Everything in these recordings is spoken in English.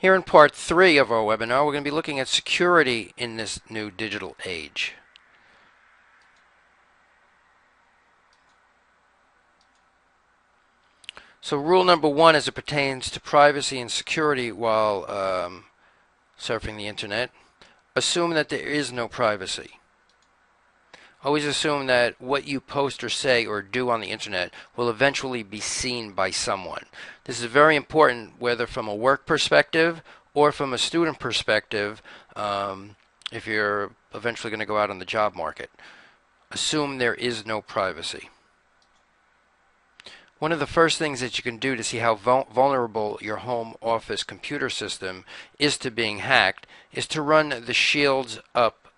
Here in part 3 of our webinar, we're going to be looking at security in this new digital age. So rule number 1 as it pertains to privacy and security while surfing the internet, assume that there is no privacy. Always assume that what you post or say or do on the internet will eventually be seen by someone. This is very important whether from a work perspective or from a student perspective if you're eventually going to go out on the job market. Assume there is no privacy. One of the first things that you can do to see how vulnerable your home office computer system is to being hacked is to run the Shields Up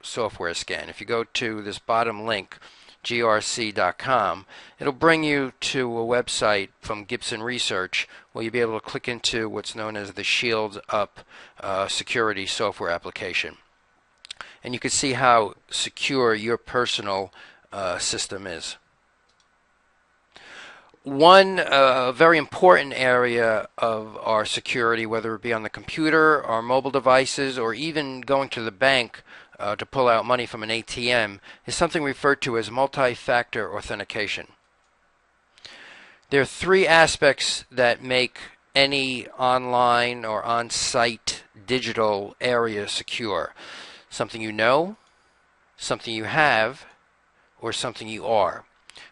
software scan. If you go to this bottom link, grc.com, it'll bring you to a website from Gibson Research where you'll be able to click into what's known as the Shields Up security software application. And you can see how secure your personal system is. One very important area of our security, whether it be on the computer, our mobile devices, or even going to the bank to pull out money from an ATM, is something referred to as multi-factor authentication. There are 3 aspects that make any online or on-site digital area secure. Something you know, something you have, or something you are.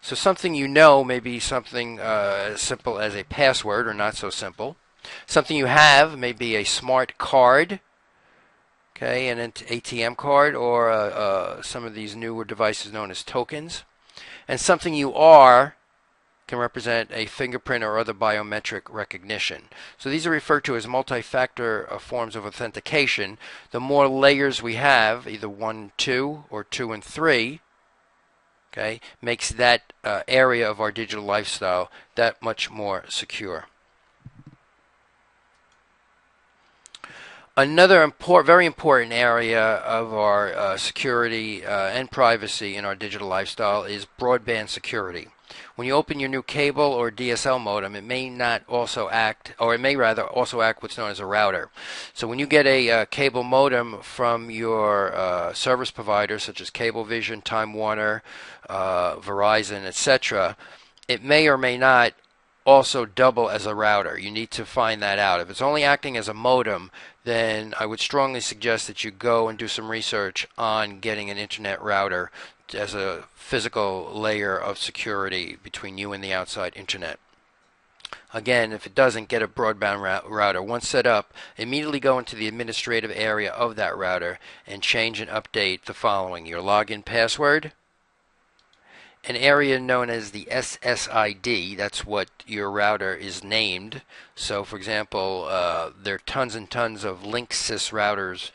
So something you know may be something as simple as a password or not so simple. Something you have may be a smart card, okay, an ATM card, or some of these newer devices known as tokens. And something you are can represent a fingerprint or other biometric recognition. So these are referred to as multi-factor forms of authentication. The more layers we have, either 1, 2, or 2 and 3, okay, makes that area of our digital lifestyle that much more secure. Another very important area of our security and privacy in our digital lifestyle is broadband security. When you open your new cable or DSL modem, it may not also act, or it may rather also act what's known as a router. So when you get a cable modem from your service providers such as Cablevision, Time Warner, Verizon, etc., it may or may not also double as a router. You need to find that out. If it's only acting as a modem, then I would strongly suggest that you go and do some research on getting an internet router as a physical layer of security between you and the outside internet. Again, if it doesn't, get a broadband router. Once set up, immediately go into the administrative area of that router and change and update the following: your login password, an area known as the SSID, that's what your router is named. So for example, there are tons and tons of Linksys routers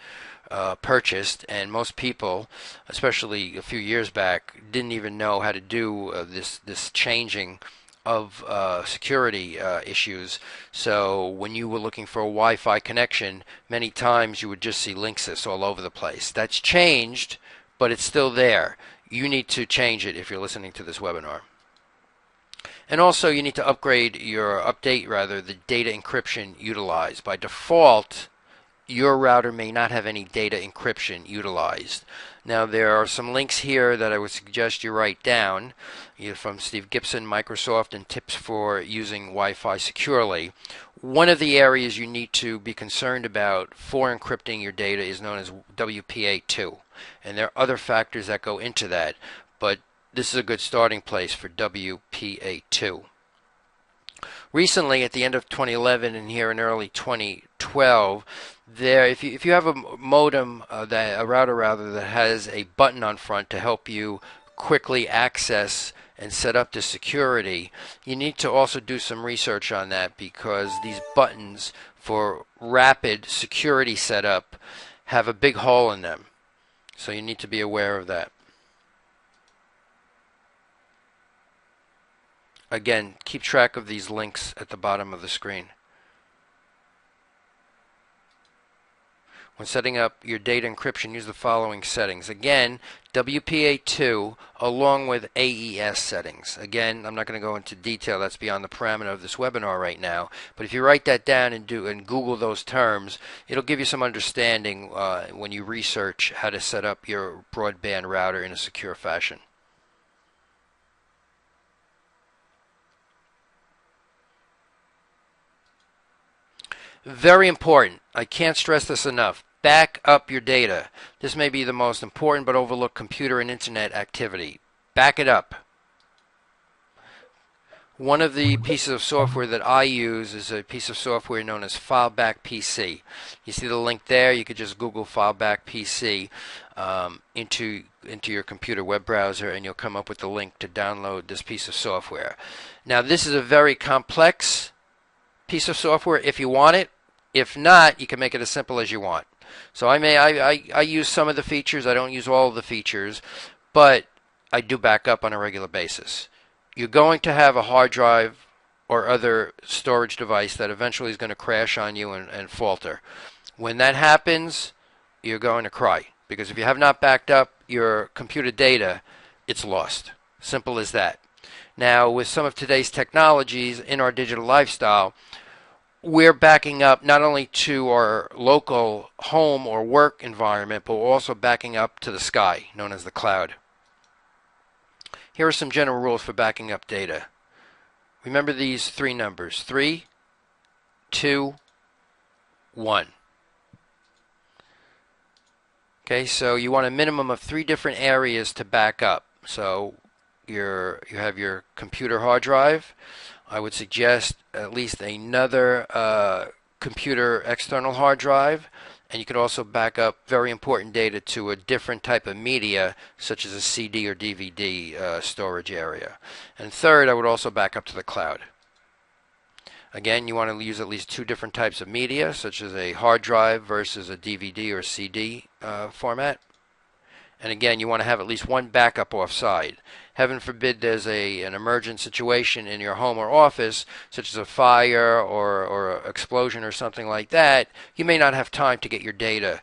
purchased, and most people, especially a few years back, didn't even know how to do this changing of security issues. So when you were looking for a Wi-Fi connection, many times you would just see Linksys all over the place. That's changed, but it's still there. You need to change it if you're listening to this webinar. And also you need to update the data encryption utilized. By default, your router may not have any data encryption utilized. Now there are some links here that I would suggest you write down, either from Steve Gibson, Microsoft, and tips for using Wi-Fi securely. One of the areas you need to be concerned about for encrypting your data is known as WPA2. And there are other factors that go into that, but this is a good starting place for WPA2. Recently, at the end of 2011 and here in early 2012, if you have a modem, a router that has a button on front to help you quickly access and set up the security, you need to also do some research on that, because these buttons for rapid security setup have a big hole in them. So you need to be aware of that. Again, keep track of these links at the bottom of the screen. When setting up your data encryption, use the following settings. Again, WPA2 along with AES settings. Again, I'm not going to go into detail. That's beyond the parameter of this webinar right now. But if you write that down and Google those terms, it'll give you some understanding when you research how to set up your broadband router in a secure fashion. Very important. I can't stress this enough. Back up your data. This may be the most important but overlooked computer and internet activity. Back it up. One of the pieces of software that I use is a piece of software known as FileBack PC. You see the link there. You could just Google FileBack PC into your computer web browser, and you'll come up with the link to download this piece of software. Now, this is a very complex piece of software if you want it. If not, you can make it as simple as you want. So I use some of the features. I don't use all of the features, but I do back up on a regular basis. You're going to have a hard drive or other storage device that eventually is going to crash on you and falter. When that happens, you're going to cry, because if you have not backed up your computer data, it's lost. Simple as that. Now, with some of today's technologies in our digital lifestyle, we're backing up not only to our local home or work environment, but we're also backing up to the sky, known as the cloud. Here are some general rules for backing up data. Remember these three numbers: 3, 2, 1. Okay, so you want a minimum of 3 different areas to back up. So you have your computer hard drive. I would suggest at least another computer external hard drive, and you could also back up very important data to a different type of media, such as a CD or DVD storage area. And third, I would also back up to the cloud. Again, you want to use at least 2 different types of media, such as a hard drive versus a DVD or CD format. And again, you want to have at least one backup offsite. Heaven forbid there's an emergent situation in your home or office, such as a fire or an explosion or something like that. You may not have time to get your data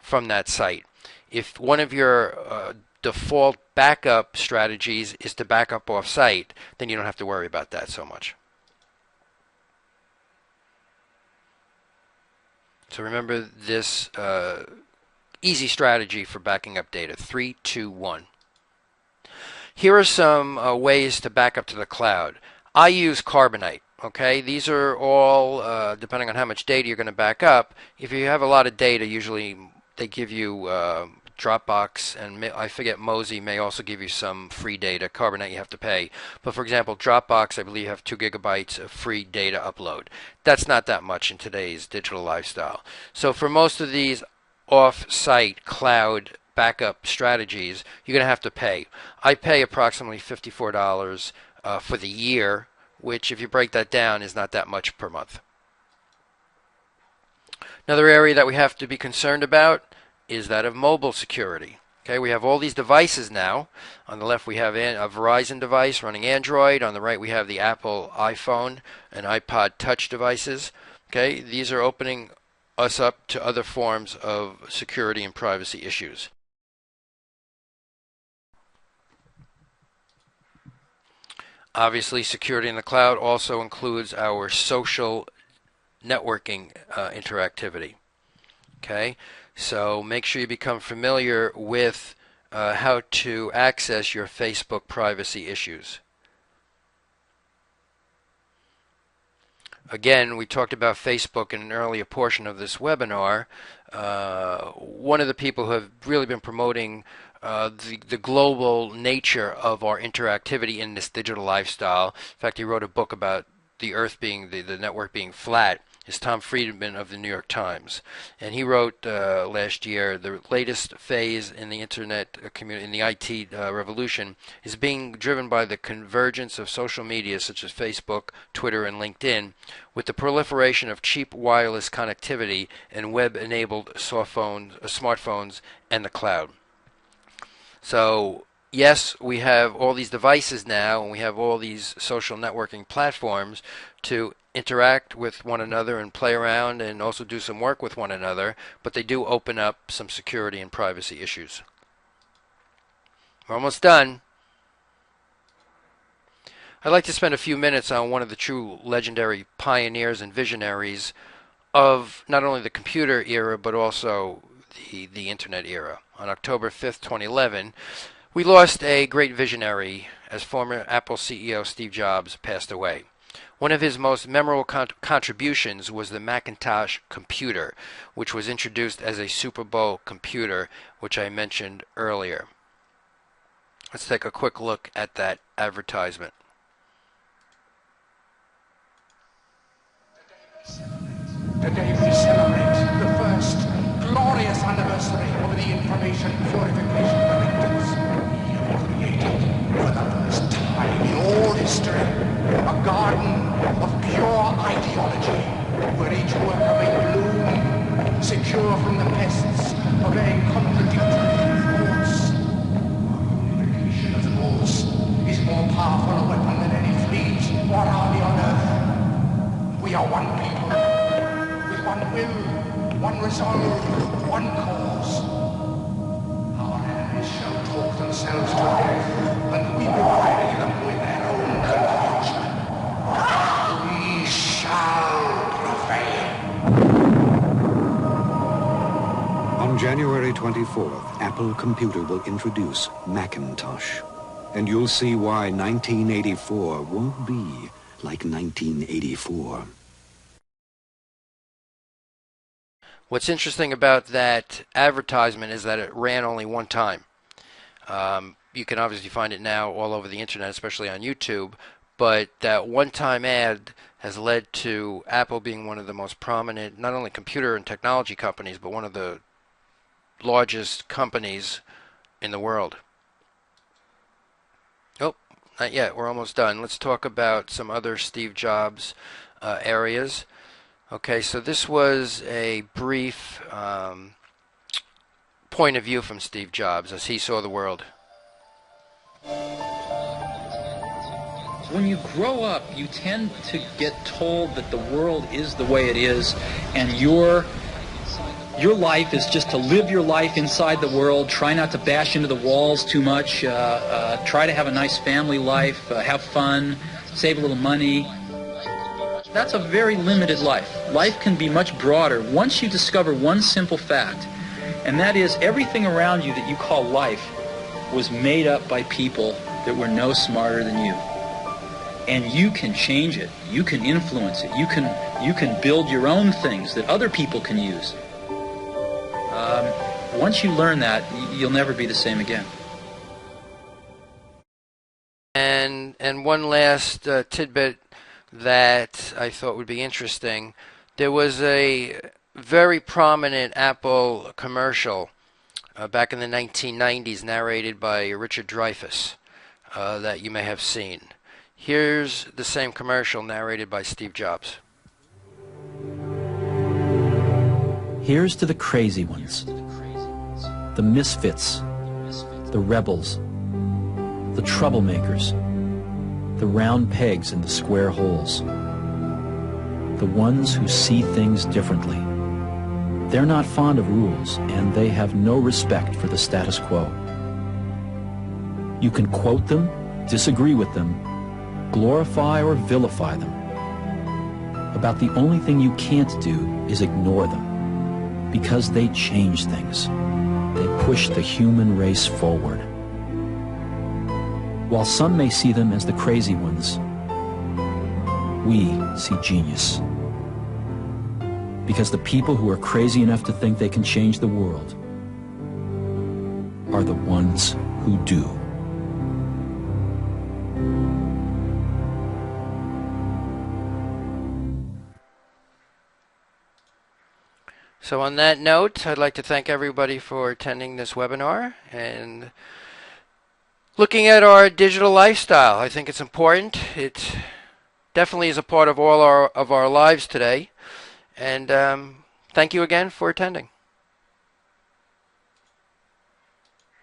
from that site. If one of your default backup strategies is to back up off-site, then you don't have to worry about that so much. So remember this easy strategy for backing up data: 3, 2, 1. Here are some ways to back up to the cloud. I use Carbonite. Okay, these are all depending on how much data you're going to back up. If you have a lot of data, usually they give you Dropbox, and I forget, Mozy may also give you some free data. Carbonite you have to pay. But for example, Dropbox, I believe, have 2 gigabytes of free data upload. That's not that much in today's digital lifestyle. So for most of these off-site cloud backup strategies, you're going to have to pay. I pay approximately $54 for the year, which, if you break that down, is not that much per month. Another area that we have to be concerned about is that of mobile security. Okay, we have all these devices now. On the left we have a Verizon device running Android. On the right we have the Apple iPhone and iPod Touch devices. Okay, these are opening us up to other forms of security and privacy issues. Obviously, security in the cloud also includes our social networking interactivity. Okay, so make sure you become familiar with how to access your Facebook privacy issues. Again, we talked about Facebook in an earlier portion of this webinar. One of the people who have really been promoting the global nature of our interactivity in this digital lifestyle. In fact, he wrote a book about the Earth being, the network being flat, is Tom Friedman of the New York Times. And he wrote last year, the latest phase in the internet community, in the IT revolution, is being driven by the convergence of social media such as Facebook, Twitter, and LinkedIn, with the proliferation of cheap wireless connectivity and web-enabled smartphones and the cloud. So yes, we have all these devices now, and we have all these social networking platforms to interact with one another and play around and also do some work with one another, but they do open up some security and privacy issues. We're almost done. I'd like to spend a few minutes on one of the true legendary pioneers and visionaries of not only the computer era but also the internet era. On October 5th, 2011, we lost a great visionary as former Apple CEO Steve Jobs passed away. One of his most memorable contributions was the Macintosh computer, which was introduced as a Super Bowl computer, which I mentioned earlier. Let's take a quick look at that advertisement. Today we celebrate the first glorious anniversary of the information purification directives. We have created, for the first time in all history, a garden of pure ideology, where each worker may bloom, secure from the pests of vague contradictory thoughts. Our communication of thoughts is more powerful a weapon than any fleet or army on earth. We are one people, with one will, one resolve, one cause. Our enemies shall talk themselves to death, and we will bury them with their own confusion. We shall prevail. On January 24th, Apple Computer will introduce Macintosh. And you'll see why 1984 won't be like 1984. What's interesting about that advertisement is that it ran only one time. You can obviously find it now all over the internet, especially on YouTube, but that one-time ad has led to Apple being one of the most prominent, not only computer and technology companies, but one of the largest companies in the world. Oh, not yet. We're almost done. Let's talk about some other Steve Jobs areas. Okay, so this was a brief point of view from Steve Jobs as he saw the world. When you grow up, you tend to get told that the world is the way it is, and your life is just to live your life inside the world, try not to bash into the walls too much, try to have a nice family life, have fun, save a little money. That's a very limited life. Life can be much broader once you discover one simple fact, and that is everything around you that you call life was made up by people that were no smarter than you. And you can change it. You can influence it. You can build your own things that other people can use. Once you learn that, you'll never be the same again. And one last tidbit that I thought would be interesting. There was a very prominent Apple commercial back in the 1990s narrated by Richard Dreyfuss that you may have seen. Here's the same commercial narrated by Steve Jobs. Here's to the crazy ones, the misfits, the rebels, the troublemakers, the round pegs in the square holes, the ones who see things differently. They're not fond of rules, and they have no respect for the status quo. You can quote them, disagree with them, glorify or vilify them. About the only thing you can't do is ignore them, because they change things. They push the human race forward. While some may see them as the crazy ones, we see genius. Because the people who are crazy enough to think they can change the world are the ones who do. So on that note, I'd like to thank everybody for attending this webinar and looking at our digital lifestyle. I think it's important. It definitely is a part of all of our lives today. And thank you again for attending.